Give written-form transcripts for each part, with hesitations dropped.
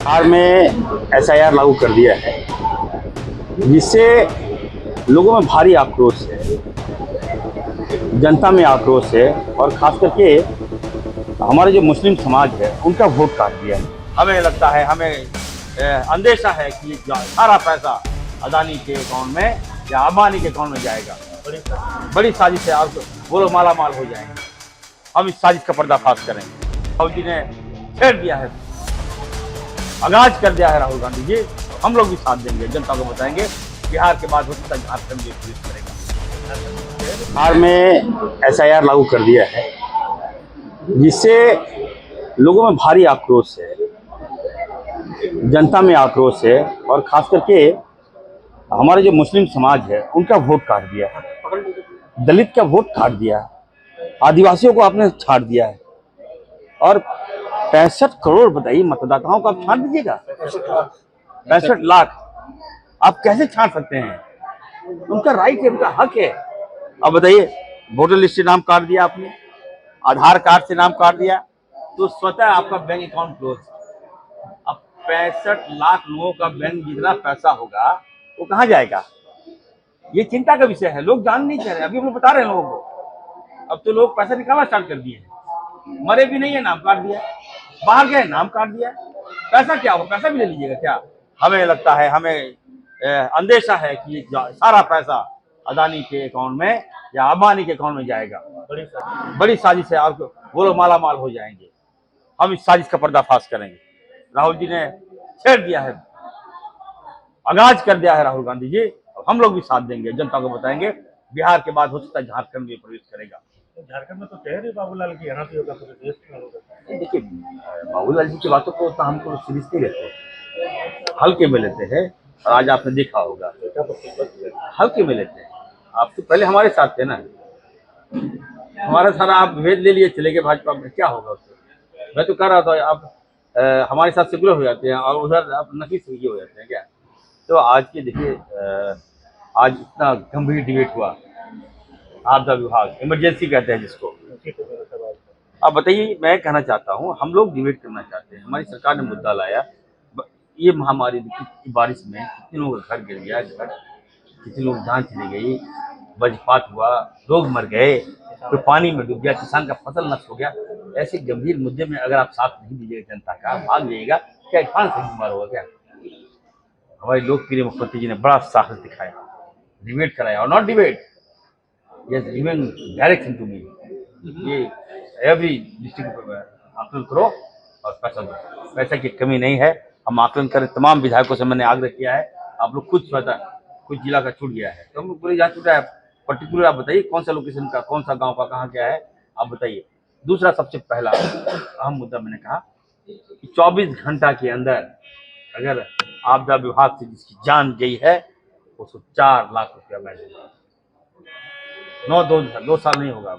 बिहार में एसआईआर लागू कर दिया है, जिससे लोगों में भारी आक्रोश है, जनता में आक्रोश है और खास करके हमारे जो मुस्लिम समाज है उनका वोट काट दिया है। हमें लगता है, हमें अंदेशा है कि सारा पैसा अदानी के अकाउंट में या अंबानी के अकाउंट में जाएगा। बड़ी साजिश है और वो लोग माला माल हो जाएंगे। हम इस साजिश का पर्दाफाश करेंगे। राहुल जी ने छेड़ दिया है, आगाज कर दिया है राहुल गांधी जी। हम लोग भी साथ देंगे, जनता को बताएंगे। बिहार के बाद हो सकता है झारखंड भी पुलिस करेगा। बिहार में एसआईआर लागू कर दिया है, जिससे लोगों में भारी आक्रोश है, जनता में आक्रोश है और खास करके हमारे जो मुस्लिम समाज है उनका वोट काट दिया है, दलित का वोट काट दिया है, आदिवासियों को आपने छाट दिया है और 65 करोड़ बताइए मतदाताओं को आप छांट दीजिएगा। 65 लाख आप कैसे छांट सकते हैं? उनका राइट है, उनका हक है। अब बताइए, वोटर लिस्ट से नाम काट दिया आपने, आधार कार्ड से नाम काट दिया, तो स्वतः आपका बैंक अकाउंट क्लोज। अब 65 लाख लोगों का बैंक जितना पैसा होगा वो कहाँ जाएगा? ये चिंता का विषय है। लोग जान नहीं चाह रहे। अभी हम लोग बता रहे हैं लोगों को। अब तो लोग पैसा निकालना स्टार्ट कर दिए हैं। मरे भी नहीं है, नाम काट दिया। बाहर गए, नाम काट दिया। पैसा क्या होगा? पैसा भी ले लीजिएगा क्या? हमें लगता है, हमें अंदेशा है कि सारा पैसा अदानी के अकाउंट में या अंबानी के अकाउंट में जाएगा। बड़ी साजिश है और वो लोग माला माल हो जाएंगे। हम इस साजिश का पर्दाफाश करेंगे। राहुल जी ने छेड़ दिया है, आगाज कर दिया है राहुल गांधी जी। हम लोग भी साथ देंगे, जनता को बताएंगे। बिहार के बाद हो सकता है झारखंड भी प्रवेश करेगा। झारखंड में तो कह रहे बाबूलाल की यहाँ भी होगा, पूरे देश में होगा। देखिए, बाबूलाल जी की बातों को तो हम तो सीरियस नहीं लेते, हल्के में लेते हैं। और आज आपने देखा होगा, हल्के में लेते हैं। आप तो पहले हमारे साथ थे ना, हमारा सारा आप भेद ले लिए, चले गए भाजपा में। क्या होगा उससे? मैं तो कह रहा था आप हमारे साथ सेकुलर हो जाते हैं और उधर आप नफी से हो जाते हैं क्या? तो आज के देखिए, आज इतना गंभीर डिबेट हुआ, आपदा विभाग, इमरजेंसी कहते हैं जिसको। अब बताइए, मैं कहना चाहता हूँ, हम लोग डिबेट करना चाहते हैं। हमारी सरकार ने मुद्दा लाया, ये महामारी की बारिश में कितने लोगों का घर गिर गया, कितने लोग जान चली गई, वज्रपात हुआ, लोग मर गए, कोई पानी में डूब गया, किसान का फसल नष्ट हो गया। ऐसे गंभीर मुद्दे में अगर आप साथ नहीं दीजिएगा जनता का, भाग जाइएगा, क्या इरफान से बीमार होगा क्या? हमारे लोकप्रिय मुख्यमंत्री जी ने बड़ा साहस दिखाया, डिबेट कराया। और not debate, yes, giving direction to me. ये एवरी डिस्ट्रिक्ट आकलन करो और पैसा दो। पैसा की कमी नहीं है, हम आकलन करें। तमाम विधायकों से मैंने आग्रह किया है। आप लोग खुद पता, कुछ जिला का छूट गया है तो हम पूरी जांच छूटा है। पर्टिकुलर आप बताइए कौन सा लोकेशन का, कौन सा गांव का, कहाँ क्या है, आप बताइए। दूसरा, सबसे पहला अहम मुद्दा मैंने कहा कि 24 घंटा के अंदर अगर आपदा विभाग से जिसकी जान गई है उसको 4 लाख रुपया मैं दूंगा। 2 साल नहीं होगा,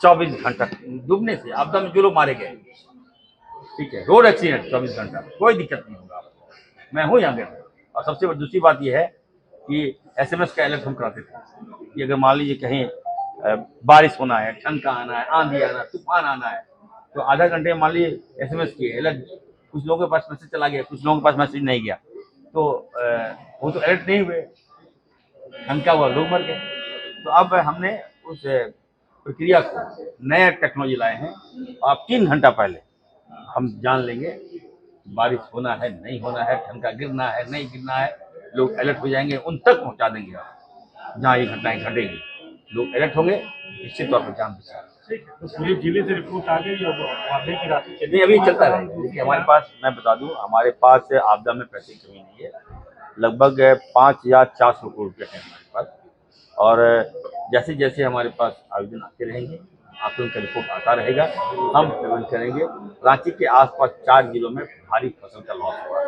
24 घंटा डूबने से, आपदा में जो लोग मारे गए, ठीक है, रोड एक्सीडेंट 24 घंटा, कोई दिक्कत नहीं होगा आपको। मैं हूँ यहाँ पे। और सबसे दूसरी बात यह है कि एसएमएस का अलर्ट हम कराते थे कि अगर मान लीजिए कहीं बारिश होना है, ठंड आना है, आंधी आना है, तूफान आना है, तो आधा घंटे मान लीजिए एसएमएस किए, अलर्ट। कुछ लोगों के पास मैसेज चला गया, कुछ लोगों के पास मैसेज नहीं गया, तो वो तो अलर्ट नहीं हुए, ठंड क्या हुआ, लोग मर गए। तो अब हमने उस प्रक्रिया को नया टेक्नोलॉजी लाए हैं। आप 3 घंटा पहले हम जान लेंगे बारिश होना है, नहीं होना है, ठंडा गिरना है, नहीं गिरना है, लोग अलर्ट हो जाएंगे, उन तक पहुंचा देंगे। आप जहाँ ये घटनाएं घटेगी, लोग अलर्ट होंगे, निश्चित तौर पर जान बचाएंगे। तो पूरे जिले से रिपोर्ट आ गई और आगे की राशि नहीं, अभी चलता रहेगा। देखिए, हमारे पास, मैं बता दूं, हमारे पास आपदा में पैसे की कमी नहीं है। लगभग 5,400 करोड़ रुपये है हमारे पास। और जैसे जैसे हमारे पास आवेदन आते रहेंगे, आकलन का रिपोर्ट आता रहेगा, हम पेमेंट करेंगे। रांची के आसपास 4 जिलों में भारी फसल का लॉस हुआ है,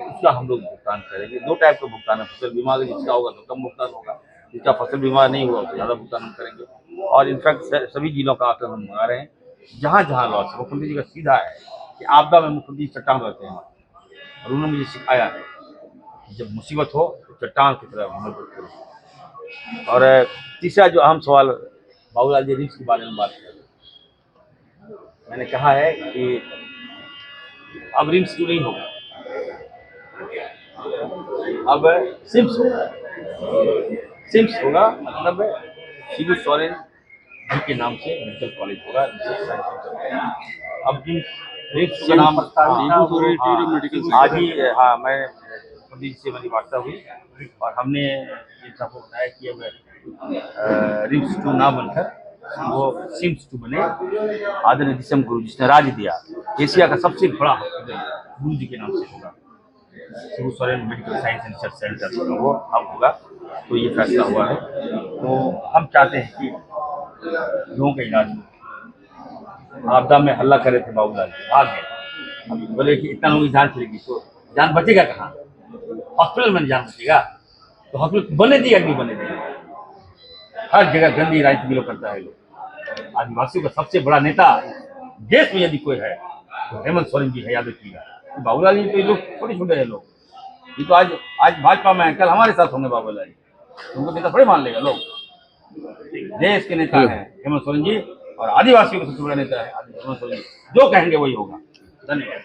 उसका हम लोग भुगतान करेंगे। 2 टाइप का भुगतान है, फसल बीमा अगर जिसका होगा तो कम भुगतान होगा, जिसका फसल बीमा नहीं हुआ तो ज़्यादा भुगतान हम करेंगे। और इनफैक्ट सभी जिलों का आकलन हम मंगा रहे हैं। जहाँ जहाँ लॉस, मुख्यमंत्री जी का सीधा है कि आपदा में मुख्यमंत्री चट्टान रहते हैं, और उन्होंने मुझे सिखाया है कि जब मुसीबत हो तो चट्टान की तरह मदद करो। और तीसरा जो अहम सवाल, बाबूलाल जी रिस्क के बारे में बात कर रहे हैं। मैंने कहा है कि अब रिम्स टू नहीं होगा, अब सिम्स होगा। सिम्स होगा मतलब शिबू सोरेन जी के नाम से मेडिकल कॉलेज होगा। अब जिन रिम्स का नाम आज ही, हाँ, मैं मोदी जी से मेरी वार्ता हुई और हमने ये सबको बताया कि अब रिम्स टू ना बनकर वो सिम्स टू बने। आदरणीय दिसम गुरु जिसने राज्य दिया, एशिया का सबसे बड़ा हॉस्पिटल गुरु जी के नाम से होगा, Shibu Soren medical science and research centre, वो अब होगा। तो ये फैसला हुआ है। तो हम चाहते हैं कि लोगों का इलाज हो। आपदा में हल्ला करे थे बाबूलाल, भाग गए। अब बोले कि इतना लोगों की जान चलेगी तो जान बचेगा कहाँ? हॉस्पिटल में जान बचेगा तो हॉस्पिटल बने दी या नहीं बने दी? हर जगह गंदी राजनीति लोग करता है। लोग आदिवासियों का सबसे बड़ा नेता देश में यदि कोई है तो हेमंत सोरेन जी है, याद रखिएगा। बाबूलाल जी तो ये लोग छोटे छोटे हैं लोग, ये तो आज भाजपा में है, कल हमारे साथ होंगे बाबूलाल जी, उनको नेता थोड़े मान लेगा लोग। देश के नेता हैं हेमंत सोरेन जी और आदिवासियों का सबसे बड़ा नेता है हेमंत सोरेन जी। जो कहेंगे वही होगा। धन्यवाद।